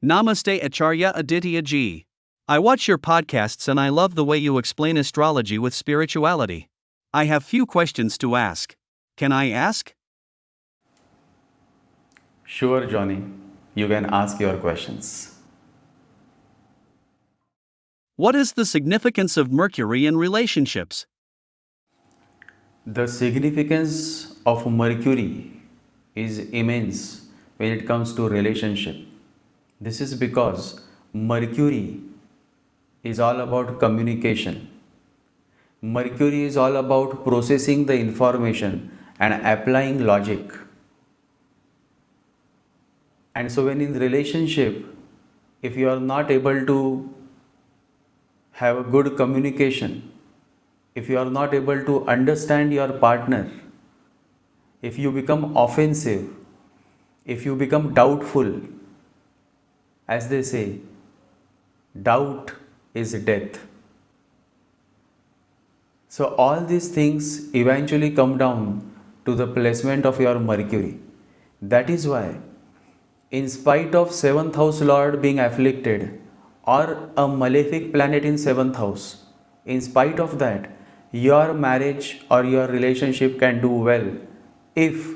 Namaste Acharya Addittya Ji. I watch your podcasts and I love the way you explain astrology with spirituality. I have few questions to ask. Can I ask? Sure, Johnny. You can ask your questions. What is the significance of Mercury in relationships? The significance of Mercury is immense when it comes to relationship. This is because Mercury is all about communication. Mercury is all about processing the information and applying logic. And so when in relationship, if you are not able to have a good communication, if you are not able to understand your partner, if you become offensive, if you become doubtful, as they say, doubt is death. So all these things eventually come down to the placement of your Mercury. That is why, in spite of 7th house lord being afflicted or a malefic planet in 7th house, in spite of that, your marriage or your relationship can do well if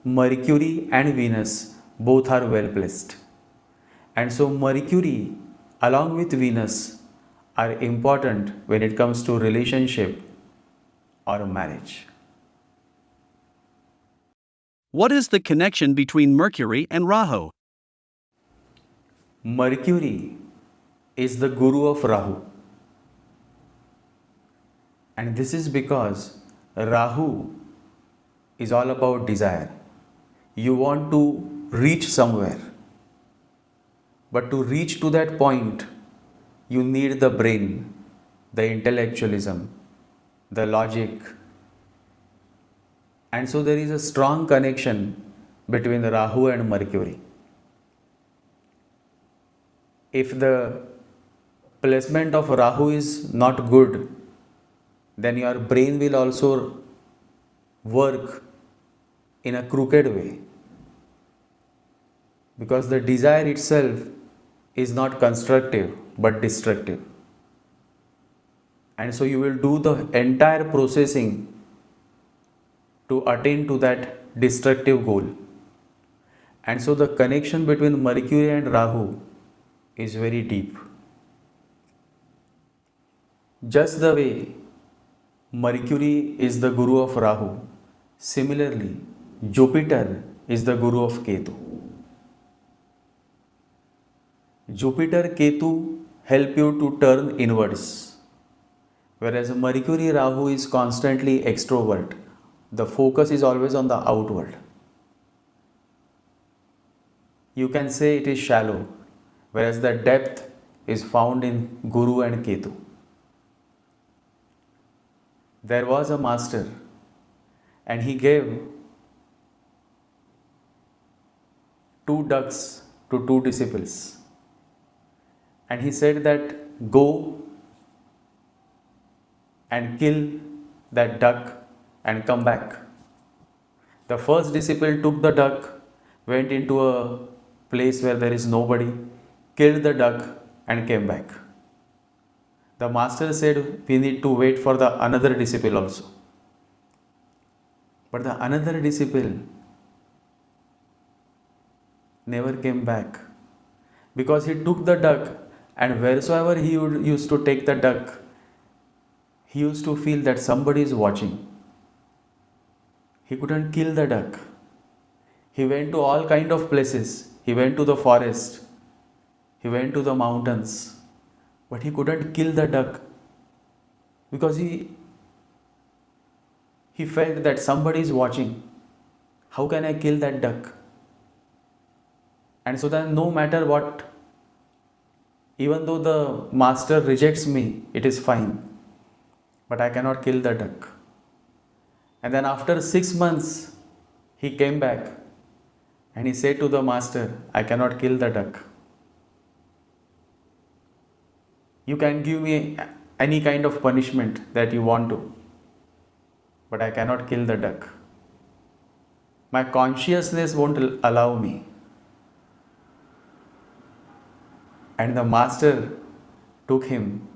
Mercury and Venus both are well placed. And so Mercury along with Venus are important when it comes to relationship or marriage. What is the connection between Mercury and Rahu? Mercury is the guru of Rahu. And this is because Rahu is all about desire. You want to reach somewhere. But to reach to that point, you need the brain, the intellectualism, the logic. And so there is a strong connection between Rahu and Mercury. If the placement of Rahu is not good, then your brain will also work in a crooked way. Because the desire itself is not constructive but destructive. And so you will do the entire processing to attain to that destructive goal. And so the connection between Mercury and Rahu is very deep. Just the way Mercury is the guru of Rahu, similarly Jupiter is the guru of Ketu. Jupiter, Ketu help you to turn inwards, whereas Mercury, Rahu is constantly extrovert. The focus is always on the outward. You can say it is shallow, whereas the depth is found in Guru and Ketu. There was a master and he gave 2 ducks to 2 disciples. And he said that go and kill that duck and come back. The first disciple took the duck, went into a place where there is nobody, killed the duck and came back. The master said we need to wait for the another disciple also. But the another disciple never came back because he took the duck, and wheresoever he used to take the duck, he used to feel that somebody is watching. He couldn't kill the duck. He went to all kind of places. He went to the forest. He went to the mountains. But he couldn't kill the duck because he felt that somebody is watching. How can I kill that duck? And so then no matter what, even though the master rejects me, it is fine. But I cannot kill the duck. And then after 6 months, he came back and he said to the master, I cannot kill the duck. You can give me any kind of punishment that you want to, but I cannot kill the duck. My consciousness won't allow me. And the master took him,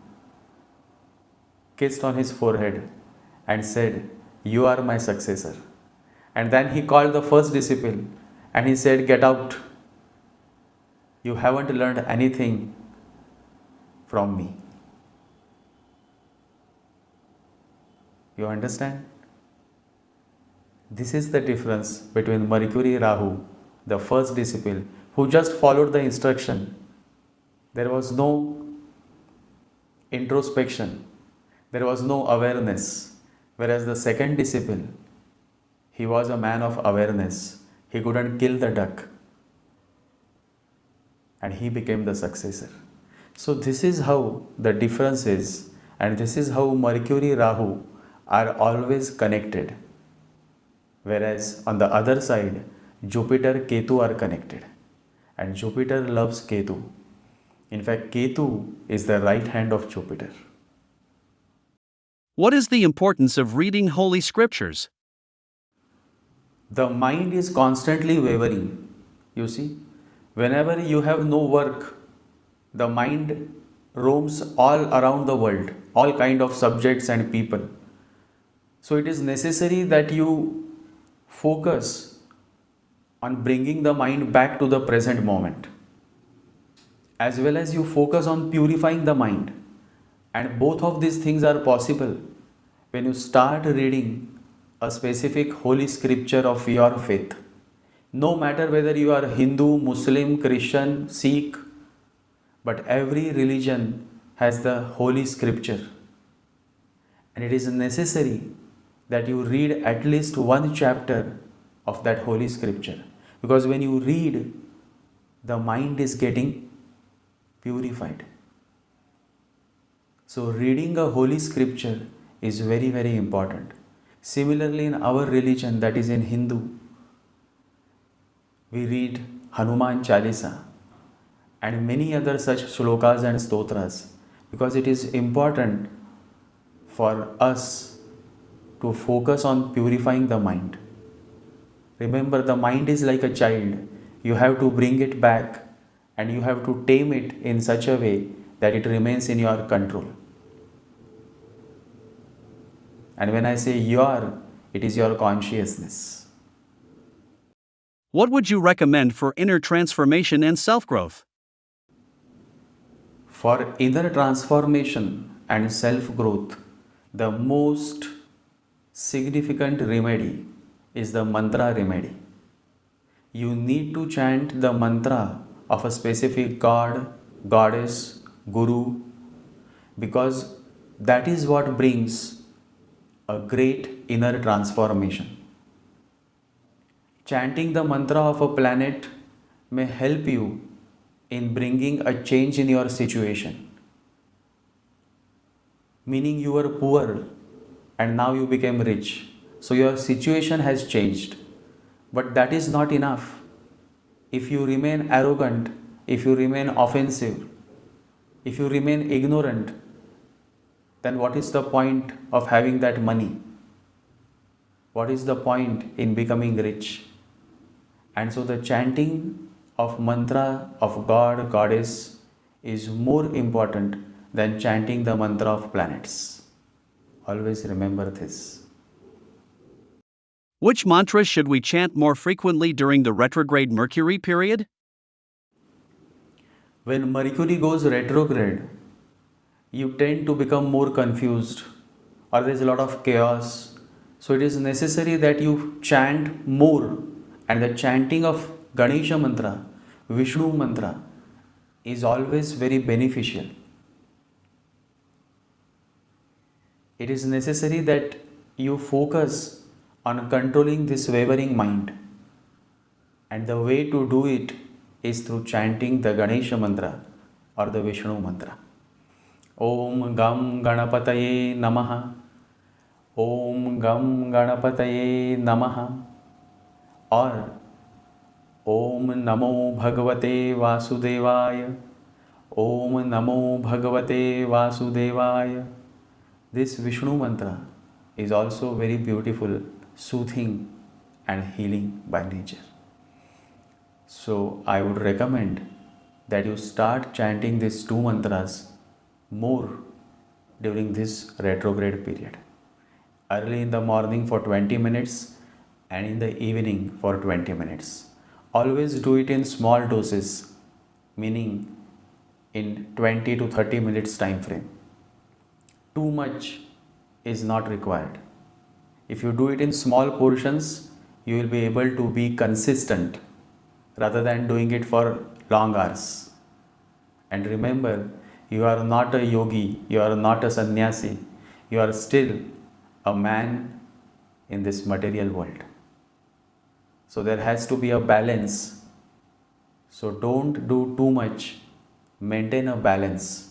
kissed on his forehead, and said, "You are my successor." And then he called the first disciple and he said, "Get out. You haven't learned anything from me." You understand? This is the difference between Mercury Rahu, the first disciple, who just followed the instruction. There was no introspection, there was no awareness. Whereas the second disciple, he was a man of awareness. He couldn't kill the duck. And he became the successor. So this is how the difference is, and this is how Mercury Rahu are always connected. Whereas on the other side, Jupiter Ketu are connected. And Jupiter loves Ketu. In fact, Ketu is the right hand of Jupiter. What is the importance of reading Holy Scriptures? The mind is constantly wavering. You see, whenever you have no work, the mind roams all around the world, all kind of subjects and people. So it is necessary that you focus on bringing the mind back to the present moment, as well as you focus on purifying the mind. And both of these things are possible when you start reading a specific holy scripture of your faith. No matter whether you are Hindu, Muslim, Christian, Sikh, but every religion has the holy scripture. And it is necessary that you read at least one chapter of that holy scripture. Because when you read, the mind is getting purified. So reading a holy scripture is very, very important. Similarly, in our religion, that is in Hindu, we read Hanuman Chalisa and many other such shlokas and stotras, because it is important for us to focus on purifying the mind. Remember, the mind is like a child. You have to bring it back and you have to tame it in such a way that it remains in your control. And when I say your, it is your consciousness. What would you recommend for inner transformation and self-growth? For inner transformation and self-growth, the most significant remedy is the mantra remedy. You need to chant the mantra of a specific god, goddess, guru, because that is what brings a great inner transformation. Chanting the mantra of a planet may help you in bringing a change in your situation. Meaning you were poor and now you became rich. So your situation has changed. But that is not enough. If you remain arrogant, if you remain offensive, if you remain ignorant, then what is the point of having that money? What is the point in becoming rich? And so the chanting of mantra of God, goddess is more important than chanting the mantra of planets. Always remember this. Which mantras should we chant more frequently during the retrograde Mercury period? When Mercury goes retrograde, you tend to become more confused, or there is a lot of chaos. So it is necessary that you chant more, and the chanting of Ganesha mantra, Vishnu mantra is always very beneficial. It is necessary that you focus on controlling this wavering mind, and the way to do it is through chanting the Ganesha mantra or the Vishnu mantra. Om Gam Ganapataye Namaha. Om Gam Ganapataye Namaha. Or Om Namo Bhagavate Vasudevaya. Om Namo Bhagavate Vasudevaya. This Vishnu mantra is also very beautiful, soothing and healing by nature. So I would recommend that you start chanting these two mantras more during this retrograde period. Early in the morning for 20 minutes and in the evening for 20 minutes. Always do it in small doses, meaning in 20 to 30 minutes time frame. Too much is not required. If you do it in small portions, you will be able to be consistent rather than doing it for long hours. And remember, you are not a yogi, you are not a sannyasi, you are still a man in this material world. So there has to be a balance. So don't do too much, maintain a balance.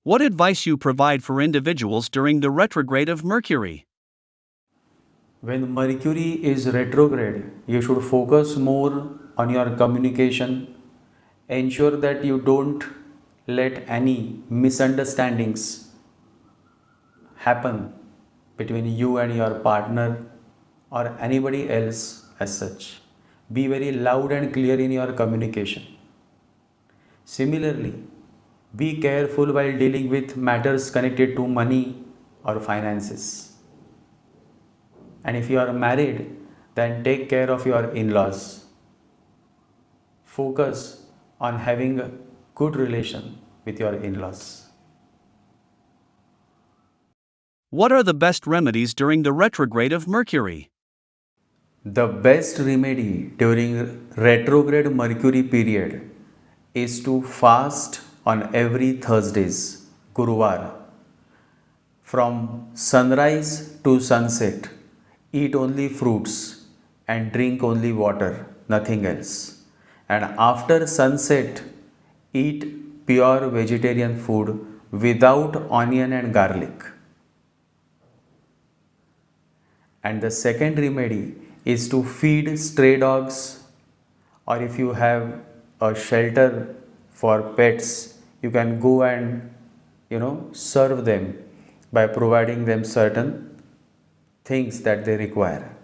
What advice you provide for individuals during the retrograde of Mercury? When Mercury is retrograde, you should focus more on your communication. Ensure that you don't let any misunderstandings happen between you and your partner or anybody else as such. Be very loud and clear in your communication. Similarly, be careful while dealing with matters connected to money or finances. And if you are married, then take care of your in-laws. Focus on having a good relation with your in-laws. What are the best remedies during the retrograde of Mercury? The best remedy during retrograde Mercury period is to fast on every Thursdays, Guruvar, from sunrise to sunset. Eat only fruits and drink only water, nothing else. And after sunset, eat pure vegetarian food without onion and garlic. And the second remedy is to feed stray dogs, or if you have a shelter for pets, you can go and serve them by providing them certain things that they require.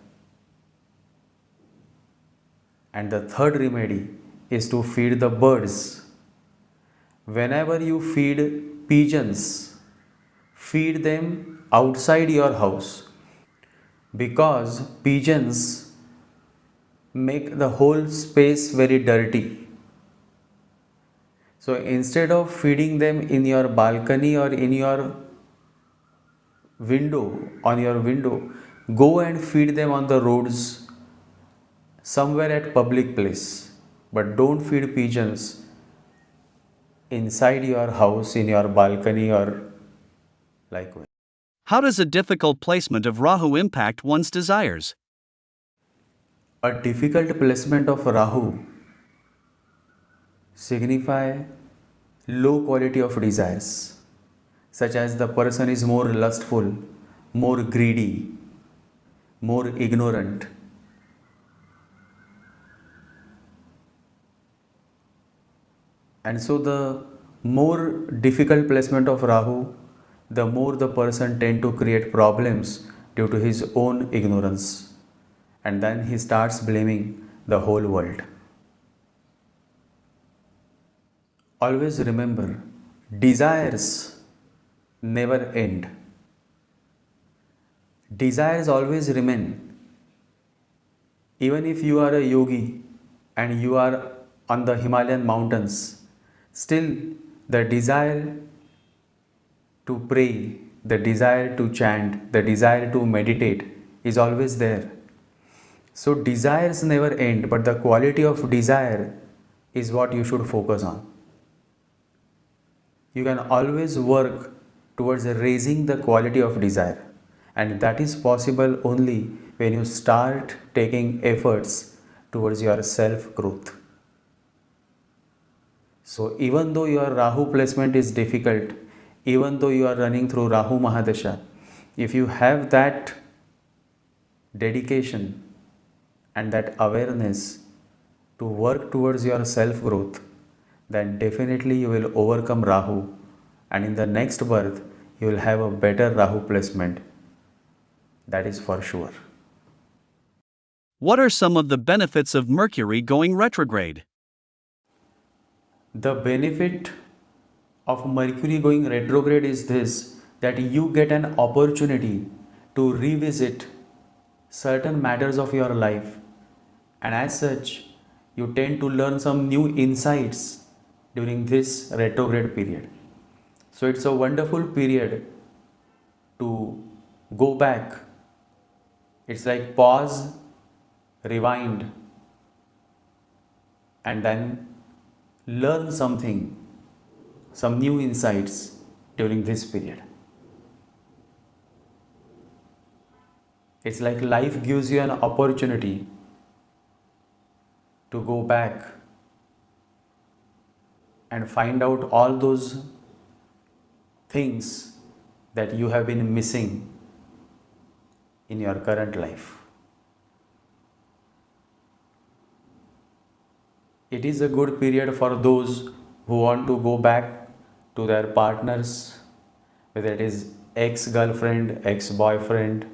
And the third remedy is to feed the birds. Whenever you feed pigeons, feed them outside your house, because pigeons make the whole space very dirty. So instead of feeding them in your balcony or in your on your window, go and feed them on the roads, somewhere at public place. But don't feed pigeons inside your house, in your balcony or likewise. How does a difficult placement of Rahu impact one's desires? A difficult placement of Rahu signify low quality of desires, such as the person is more lustful, more greedy, more ignorant. And so the more difficult placement of Rahu, the more the person tend to create problems due to his own ignorance. And then he starts blaming the whole world. Always remember, desires never end. Desires always remain. Even if you are a yogi and you are on the Himalayan mountains, still the desire to pray, the desire to chant, the desire to meditate is always there. So desires never end, but the quality of desire is what you should focus on. You can always work towards raising the quality of desire, and that is possible only when you start taking efforts towards your self-growth. So even though your Rahu placement is difficult, even though you are running through Rahu Mahadasha, if you have that dedication and that awareness to work towards your self-growth, then definitely you will overcome Rahu, and in the next birth you will have a better Rahu placement. That is for sure. What are some of the benefits of Mercury going retrograde? The benefit of Mercury going retrograde is this, that you get an opportunity to revisit certain matters of your life, and as such, you tend to learn some new insights during this retrograde period. So, it's a wonderful period to go back. It's like pause, rewind, and then learn something, some new insights during this period. It's like life gives you an opportunity to go back and find out all those things that you have been missing in your current life. It is a good period for those who want to go back to their partners, whether it is ex-girlfriend, ex-boyfriend,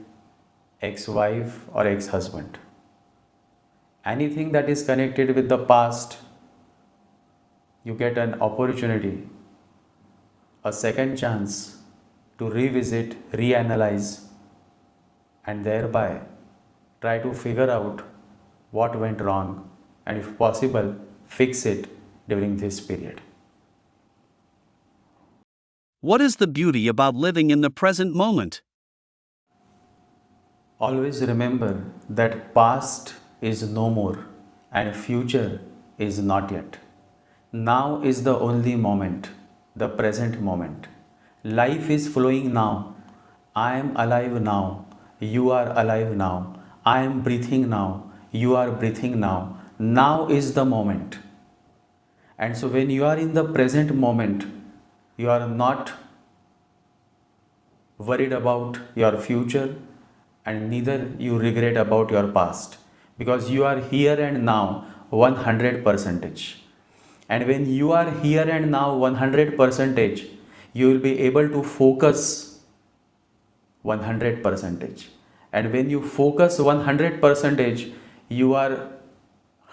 ex-wife or ex-husband. Anything that is connected with the past, you get an opportunity, a second chance to revisit, reanalyze, and thereby try to figure out what went wrong and, if possible, fix it during this period. What is the beauty about living in the present moment? Always remember that past is no more and future is not yet. Now is the only moment, the present moment. Life is flowing now. I am alive now. You are alive now. I am breathing now. You are breathing now. Now is the moment. And so when you are in the present moment, you are not worried about your future and neither you regret about your past, because you are here and now 100%. And when you are here and now 100%, you will be able to focus 100%. And when you focus 100%, you are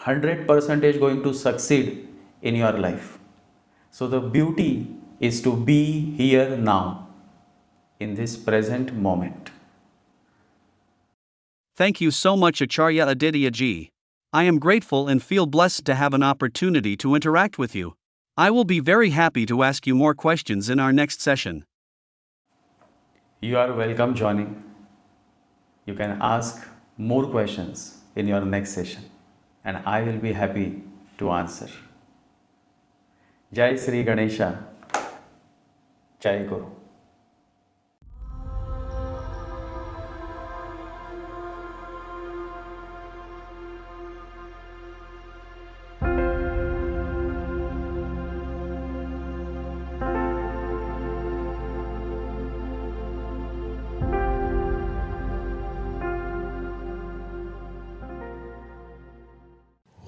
100% going to succeed in your life. So the beauty is to be here now in this present moment. Thank you so much, Acharya Addittya Ji. I am grateful and feel blessed to have an opportunity to interact with you. I will be very happy to ask you more questions in our next session. You are welcome, Johnny. You can ask more questions in your next session, and I will be happy to answer. Jai Sri Ganesha. Jai Guru.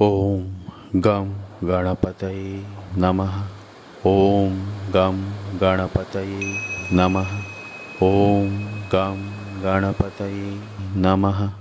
Om Gam Ganapataye Namaha. Om Gam Ganapataye Namaha. Om Gam Ganapataye Namaha.